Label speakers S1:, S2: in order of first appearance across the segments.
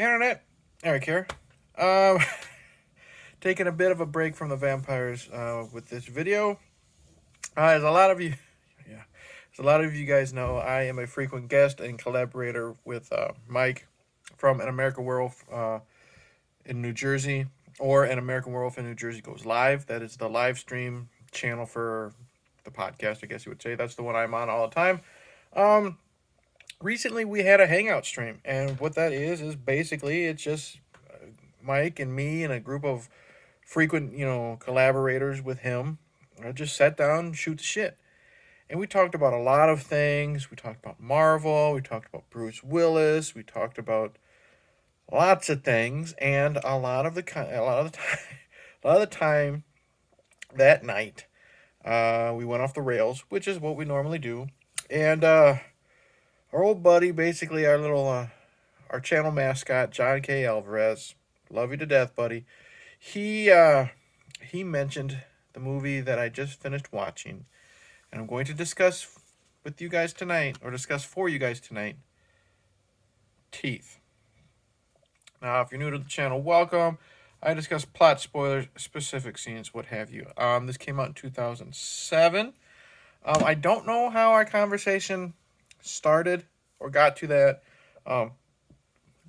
S1: Internet, Eric here. Um, Taking a bit of a break from the vampires with this video. As a lot of you, yeah, as a lot of you guys know, I am a frequent guest and collaborator with Mike from An American Werewolf in New Jersey, or An American Werewolf in New Jersey Goes Live. That is the live stream channel for the podcast, I guess you would say. That's the one I'm on all the time. Um, Recently we had a hangout stream, and what that is basically it's just Mike and me and a group of frequent, collaborators with him. I just sat down, shoot the shit, and we talked about a lot of things. We talked about Marvel. We talked about Bruce Willis. We talked about lots of things, and a lot of the time that night, we went off the rails, which is what we normally do, and our old buddy, basically our channel mascot, John K. Alvarez, love you to death, buddy. He uh, he mentioned the movie that I just finished watching, and I'm going to discuss with you guys tonight, or discuss for you guys tonight, Teeth. Now, if you're new to the channel, welcome. I discuss plot spoilers, specific scenes, what have you. This came out in 2007. I don't know how our conversation started or got to that. Um,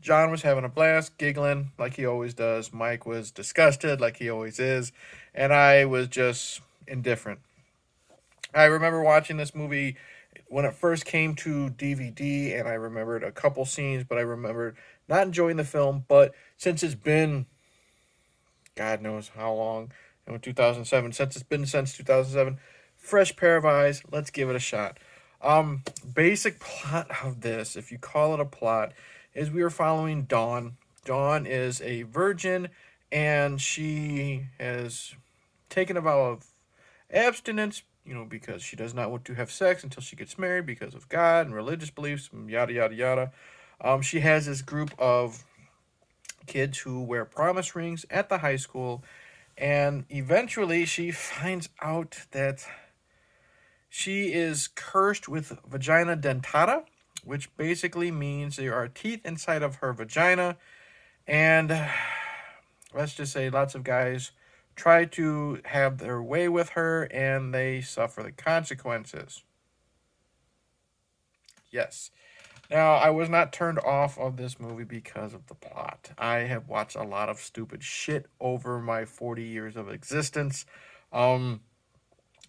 S1: John was having a blast, giggling like he always does. Mike was disgusted like he always is. And I was just indifferent. I remember watching this movie when it first came to DVD, and I remembered a couple scenes, but I remembered not enjoying the film. But since it's been, God knows how long, 2007, since 2007, fresh pair of eyes, let's give it a shot. Basic plot of this, if you call it a plot, is we are following Dawn. Dawn is a virgin, and she has taken a vow of abstinence, because she does not want to have sex until she gets married because of God and religious beliefs, yada, yada, yada. She has this group of kids who wear promise rings at the high school, and eventually she finds out that she is cursed with vagina dentata, which basically means there are teeth inside of her vagina. And let's just say lots of guys try to have their way with her, and they suffer the consequences. Yes. Now, I was not turned off of this movie because of the plot. I have watched a lot of stupid shit over my 40 years of existence.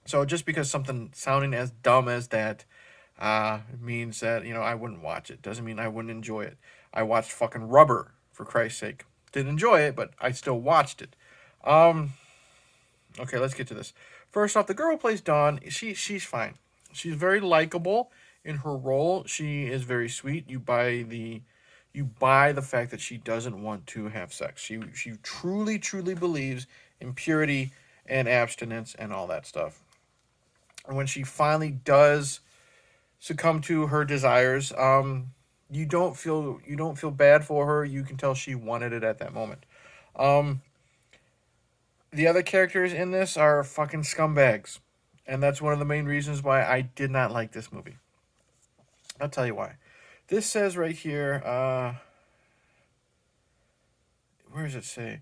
S1: So just because something sounding as dumb as that means that, I wouldn't watch it. Doesn't mean I wouldn't enjoy it. I watched fucking Rubber, for Christ's sake. Didn't enjoy it, but I still watched it. Okay, let's get to this. First off, the girl who plays Dawn, she's fine. She's very likable in her role. She is very sweet. You buy the fact that she doesn't want to have sex. She truly, truly believes in purity and abstinence and all that stuff. And when she finally does succumb to her desires, you don't feel bad for her. You can tell she wanted it at that moment. The other characters in this are fucking scumbags, and that's one of the main reasons why I did not like this movie. I'll tell you why. This says right here, where does it say?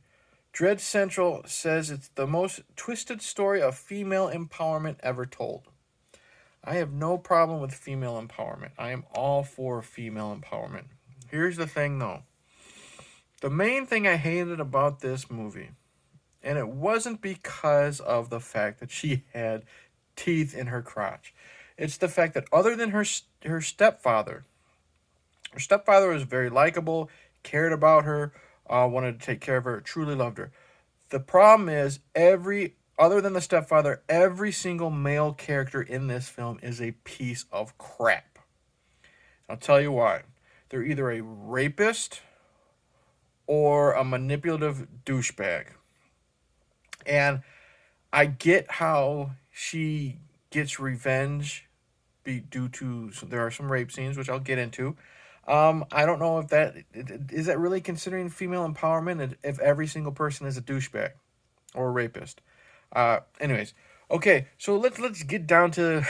S1: Dread Central says it's the most twisted story of female empowerment ever told. I have no problem with female empowerment. I am all for female empowerment. Here's the thing, though. The main thing I hated about this movie, and it wasn't because of the fact that she had teeth in her crotch. It's the fact that other than her stepfather was very likable, cared about her, wanted to take care of her, truly loved her. The problem is, other than the stepfather, every single male character in this film is a piece of crap. I'll tell you why. They're either a rapist or a manipulative douchebag. And I get how she gets revenge due to, there are some rape scenes, which I'll get into. I don't know if is that really considering female empowerment if every single person is a douchebag or a rapist. Anyways, okay, so let's get down to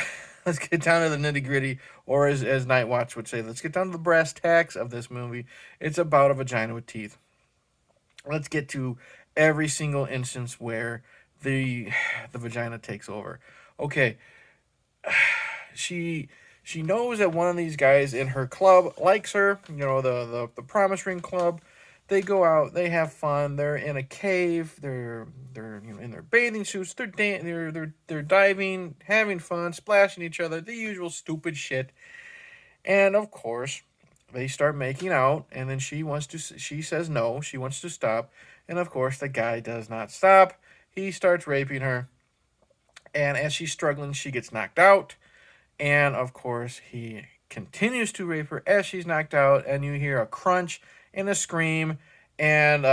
S1: let's get down to the nitty gritty, or as Night Watch would say, let's get down to the brass tacks of this movie. It's about a vagina with teeth. Let's get to every single instance where the the vagina takes over. Okay, she she knows that one of these guys in her club likes her. You know, the promise ring club. They go out, they have fun. They're in a cave. They're in their bathing suits. They're diving, having fun, splashing each other. The usual stupid shit. And of course, they start making out. And then she says no. She wants to stop. And of course, the guy does not stop. He starts raping her. And as she's struggling, she gets knocked out. And of course, he continues to rape her as she's knocked out. And you hear a crunch and a scream. And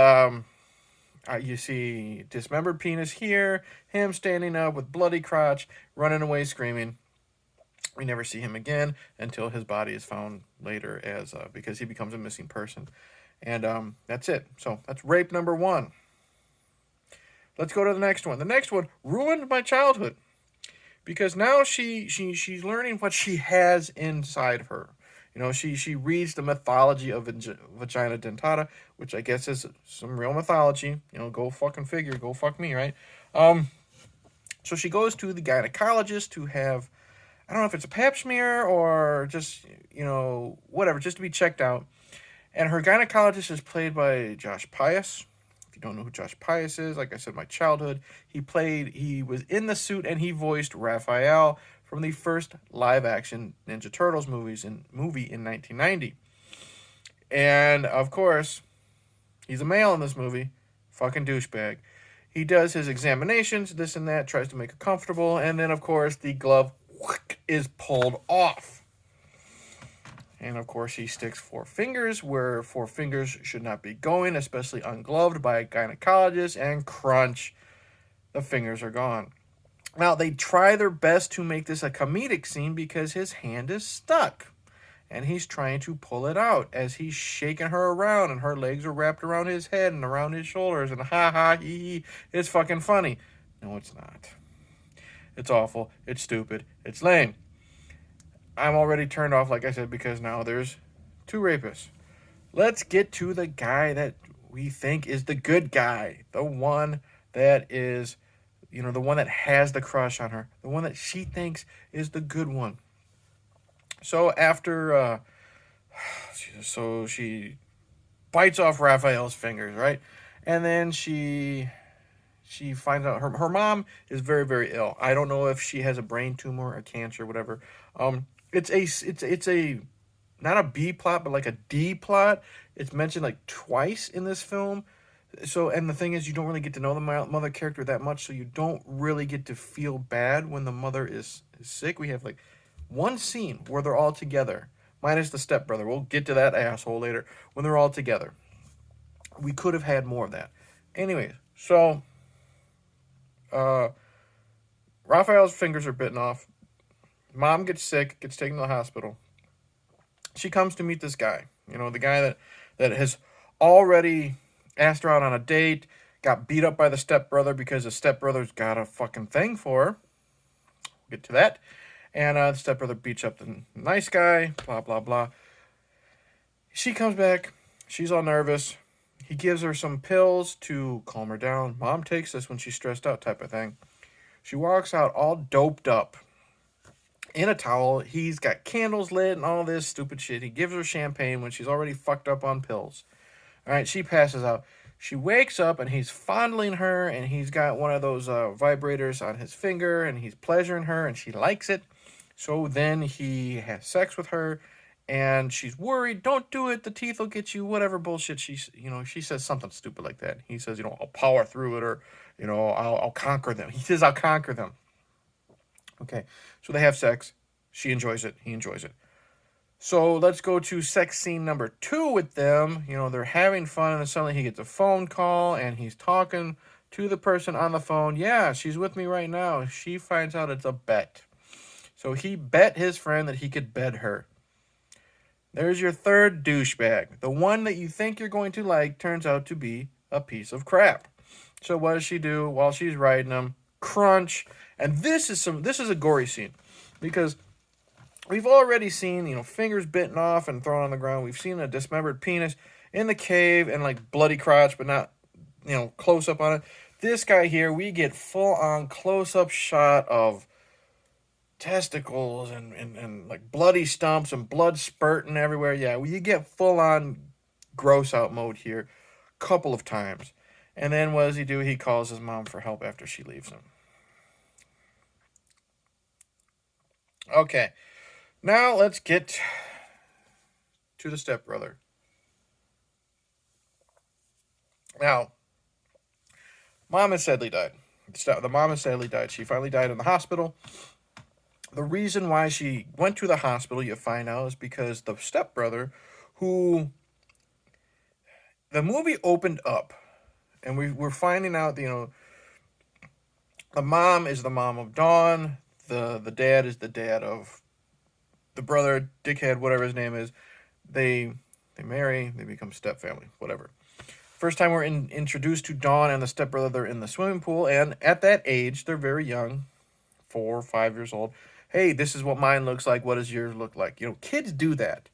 S1: you see dismembered penis here, him standing up with bloody crotch, running away screaming. We never see him again until his body is found later, as because he becomes a missing person. And that's it. So that's rape number 1. Let's go to the next one. The next one ruined my childhood, because now she's learning what she has inside of her. You know, she reads the mythology of vagina dentata, which I guess is some real mythology. You know, go fucking figure, go fuck me, right? So she goes to the gynecologist to have, I don't know if it's a pap smear or just, you know, whatever, just to be checked out. And her gynecologist is played by Josh Pius. If you don't know who Josh Pius is, like I said, my childhood. He was in the suit and he voiced Raphael from the first live-action Ninja Turtles movie in 1990. And, of course, he's a male in this movie. Fucking douchebag. He does his examinations, this and that, tries to make her comfortable, and then, of course, the glove is pulled off. And, of course, he sticks 4 fingers where 4 fingers should not be going, especially ungloved by a gynecologist, and crunch, the fingers are gone. Now, they try their best to make this a comedic scene because his hand is stuck. And he's trying to pull it out as he's shaking her around and her legs are wrapped around his head and around his shoulders. And ha ha hee hee. It's fucking funny. No, it's not. It's awful. It's stupid. It's lame. I'm already turned off, like I said, because now there's 2 rapists. Let's get to the guy that we think is the good guy. The one that is... You know, the one that has the crush on her. The one that she thinks is the good one. So after... so she bites off Raphael's fingers, right? And then she finds out her mom is very, very ill. I don't know if she has a brain tumor or cancer or whatever. It's a not a B plot, but like a D plot. It's mentioned like twice in this film. So, and the thing is, you don't really get to know the mother character that much, so you don't really get to feel bad when the mother is sick. We have like one scene where they're all together, minus the stepbrother. We'll get to that asshole later. When they're all together, we could have had more of that. Anyways, so Raphael's fingers are bitten off. Mom gets sick, gets taken to the hospital. She comes to meet this guy. You know, the guy that has already asked her out on a date, got beat up by the stepbrother because the stepbrother's got a fucking thing for her. We'll get to that. And the stepbrother beats up the nice guy, blah, blah, blah. She comes back. She's all nervous. He gives her some pills to calm her down. Mom takes this when she's stressed out, type of thing. She walks out all doped up in a towel. He's got candles lit and all this stupid shit. He gives her champagne when she's already fucked up on pills. All right, she passes out. She wakes up and he's fondling her and he's got one of those vibrators on his finger and he's pleasuring her and she likes it. So then he has sex with her and she's worried. Don't do it. The teeth will get you. Whatever bullshit she says something stupid like that. He says, I'll power through it, or, I'll conquer them. He says, I'll conquer them. Okay, so they have sex. She enjoys it. He enjoys it. So let's go to sex scene number 2 with them. They're having fun, and then suddenly he gets a phone call, and he's talking to the person on the phone. Yeah, she's with me right now. She finds out it's a bet. So he bet his friend that he could bed her. There's your third douchebag. The one that you think you're going to like turns out to be a piece of crap. So what does she do while she's riding him? Crunch. And this is a gory scene, because we've already seen, fingers bitten off and thrown on the ground. We've seen a dismembered penis in the cave and like bloody crotch, but not, close up on it. This guy here, we get full on close up shot of testicles and like bloody stumps and blood spurting everywhere. Yeah, you get full on gross out mode here a couple of times. And then what does he do? He calls his mom for help after she leaves him. Okay, now let's get to the stepbrother. Now, mom has sadly died. The mom has sadly died. She finally died in the hospital. The reason why she went to the hospital, you find out, is because the stepbrother, who the movie opened up, and we're finding out, the mom is the mom of Dawn, the dad is the dad of the brother, dickhead, whatever his name is. They marry, they become stepfamily, whatever. First time we're introduced to Dawn and the stepbrother, they're in the swimming pool, and at that age, they're very young, 4 or 5 years old. Hey, this is what mine looks like. What does yours look like? Kids do that.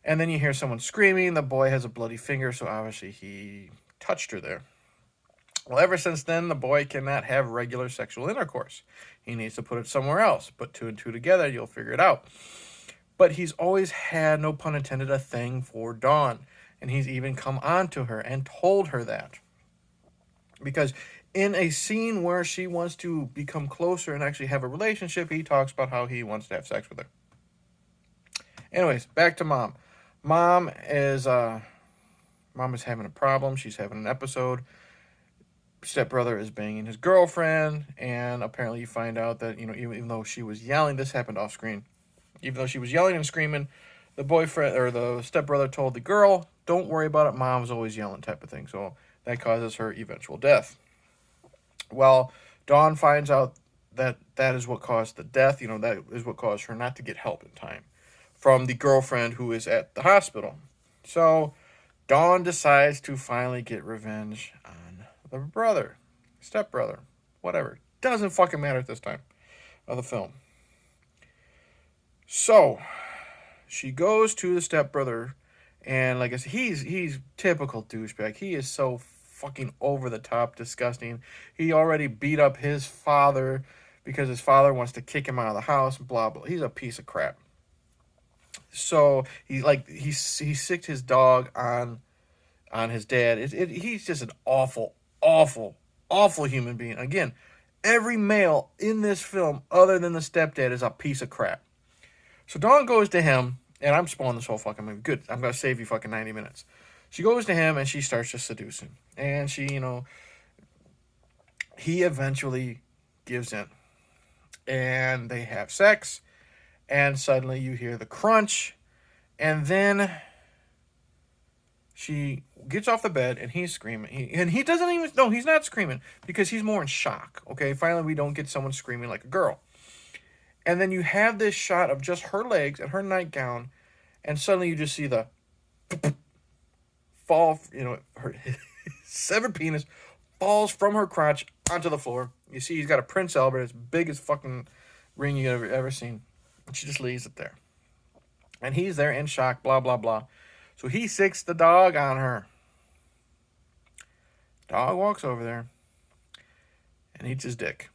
S1: And then you hear someone screaming. The boy has a bloody finger, so obviously he touched her there. Well, ever since then, the boy cannot have regular sexual intercourse. He needs to put it somewhere else. Put 2 and 2 together, you'll figure it out. But he's always had, no pun intended, a thing for Dawn. And he's even come on to her and told her that. Because in a scene where she wants to become closer and actually have a relationship, he talks about how he wants to have sex with her. Anyways, back to mom. Mom is having a problem. She's having an episode. Stepbrother is banging his girlfriend, and apparently you find out that, even though she was yelling, this happened off screen. Even though she was yelling and screaming, the boyfriend or the stepbrother told the girl, "Don't worry about it. Mom's always yelling," type of thing. So that causes her eventual death. Well, Dawn finds out that is what caused the death. That is what caused her not to get help in time from the girlfriend who is at the hospital. So Dawn decides to finally get revenge on the brother, stepbrother, whatever. Doesn't fucking matter at this time of the film. So she goes to the stepbrother, and like I said, he's typical douchebag. He is so fucking over the top, disgusting. He already beat up his father because his father wants to kick him out of the house. Blah blah. He's a piece of crap. So he sicked his dog on his dad. He's just an awful, awful, awful human being. Again, every male in this film, other than the stepdad, is a piece of crap. So Dawn goes to him, and I'm spoiling this whole fucking movie. Good, I'm gonna save you fucking 90 minutes. She goes to him and she starts to seduce him, and he eventually gives in, and they have sex, and suddenly you hear the crunch, and then she gets off the bed and he's screaming. He doesn't even, no, he's not screaming because he's more in shock. Okay, finally we don't get someone screaming like a girl. And then you have this shot of just her legs and her nightgown, and suddenly you just see the fall, her severed penis falls from her crotch onto the floor. You see he's got a Prince Albert, as big as fucking ring you've ever seen. And she just leaves it there. And he's there in shock, blah, blah, blah. So he sicks the dog on her. Dog walks over there and eats his dick.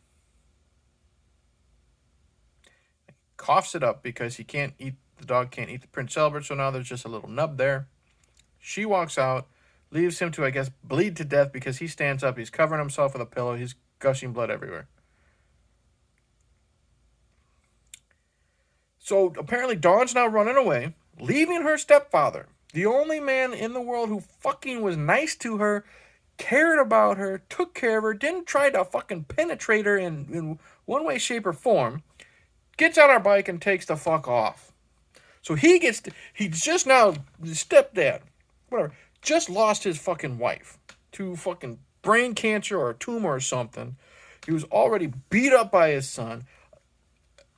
S1: Coughs it up because the dog can't eat the Prince Albert, so now there's just a little nub there. She walks out, leaves him to, I guess, bleed to death because he stands up, he's covering himself with a pillow, he's gushing blood everywhere. So apparently Dawn's now running away, leaving her stepfather, the only man in the world who fucking was nice to her, cared about her, took care of her, didn't try to fucking penetrate her in one way, shape, or form, gets on our bike and takes the fuck off. So he's just now, the stepdad, whatever, just lost his fucking wife to fucking brain cancer or a tumor or something. He was already beat up by his son,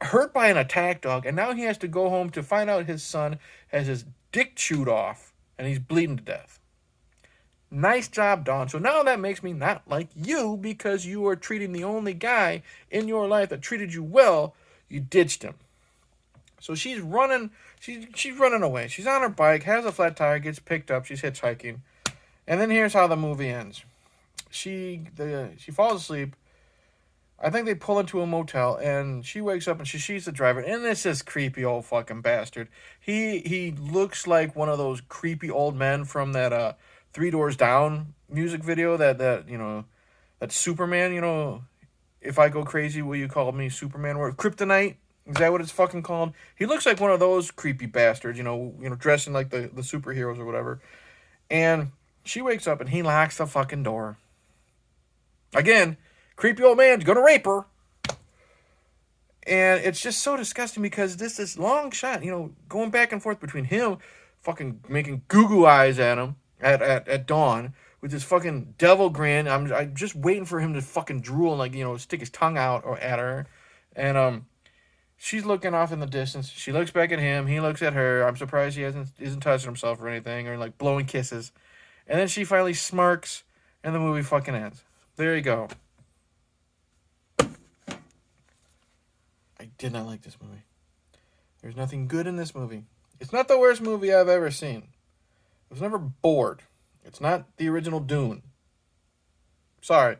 S1: hurt by an attack dog, and now he has to go home to find out his son has his dick chewed off and he's bleeding to death. Nice job, Dawn. So now that makes me not like you because you are treating the only guy in your life that treated you well. You ditched him. So she's running. She's running away. She's on her bike, has a flat tire, gets picked up. She's hitchhiking, and then here's how the movie ends. She falls asleep. I think they pull into a motel, and she wakes up and she sees the driver, and it's this creepy old fucking bastard. He looks like one of those creepy old men from that Three Doors Down music video. That Superman. If I go crazy, will you call me Superman? Or Kryptonite? Is that what it's fucking called? He looks like one of those creepy bastards. Dressing like the superheroes or whatever. And she wakes up and he locks the fucking door. Again, creepy old man's gonna rape her. And it's just so disgusting because this long shot, going back and forth between him fucking making goo eyes at him at dawn with this fucking devil grin. I'm just waiting for him to fucking drool and stick his tongue out at her. And she's looking off in the distance. She looks back at him. He looks at her. I'm surprised he isn't touching himself or anything or blowing kisses. And then she finally smirks and the movie fucking ends. There you go. I did not like this movie. There's nothing good in this movie. It's not the worst movie I've ever seen. I was never bored. It's not the original Dune. Sorry.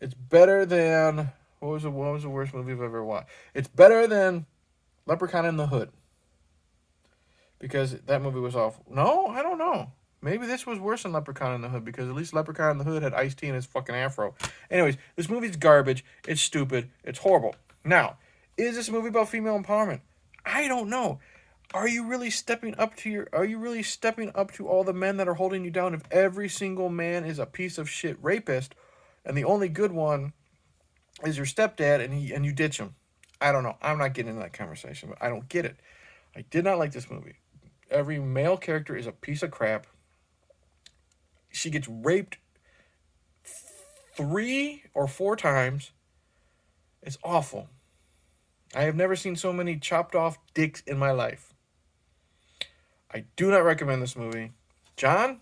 S1: It's better than... What was the worst movie I've ever watched? It's better than Leprechaun in the Hood. Because that movie was awful. No, I don't know. Maybe this was worse than Leprechaun in the Hood, because at least Leprechaun in the Hood had Ice-T in his fucking afro. Anyways, this movie's garbage. It's stupid. It's horrible. Now, is this a movie about female empowerment? I don't know. Are you really stepping up to all the men that are holding you down if every single man is a piece of shit rapist and the only good one is your stepdad and you ditch him? I don't know. I'm not getting into that conversation, but I don't get it. I did not like this movie. Every male character is a piece of crap. She gets raped 3 or 4 times. It's awful. I have never seen so many chopped off dicks in my life. I do not recommend this movie. John,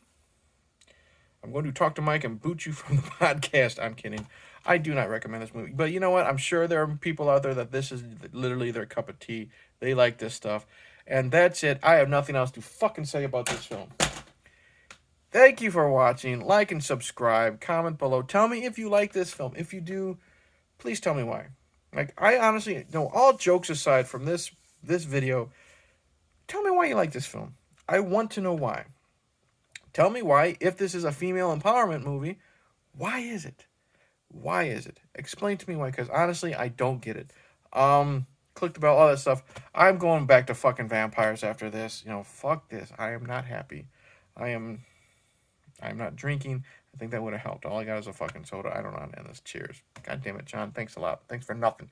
S1: I'm going to talk to Mike and boot you from the podcast. I'm kidding. I do not recommend this movie. But you know what? I'm sure there are people out there that this is literally their cup of tea. They like this stuff. And that's it. I have nothing else to fucking say about this film. Thank you for watching. Like and subscribe. Comment below. Tell me if you like this film. If you do, please tell me why. I honestly, no, all jokes aside from this video, tell me why you like this film. I want to know why. Tell me why. If this is a female empowerment movie, why is it? Why is it? Explain to me why, because honestly, I don't get it. Click the bell, all that stuff. I'm going back to fucking vampires after this. Fuck this. I am not happy. I'm not drinking. I think that would have helped. All I got is a fucking soda. I don't know how to end this. Cheers. God damn it, John. Thanks a lot. Thanks for nothing.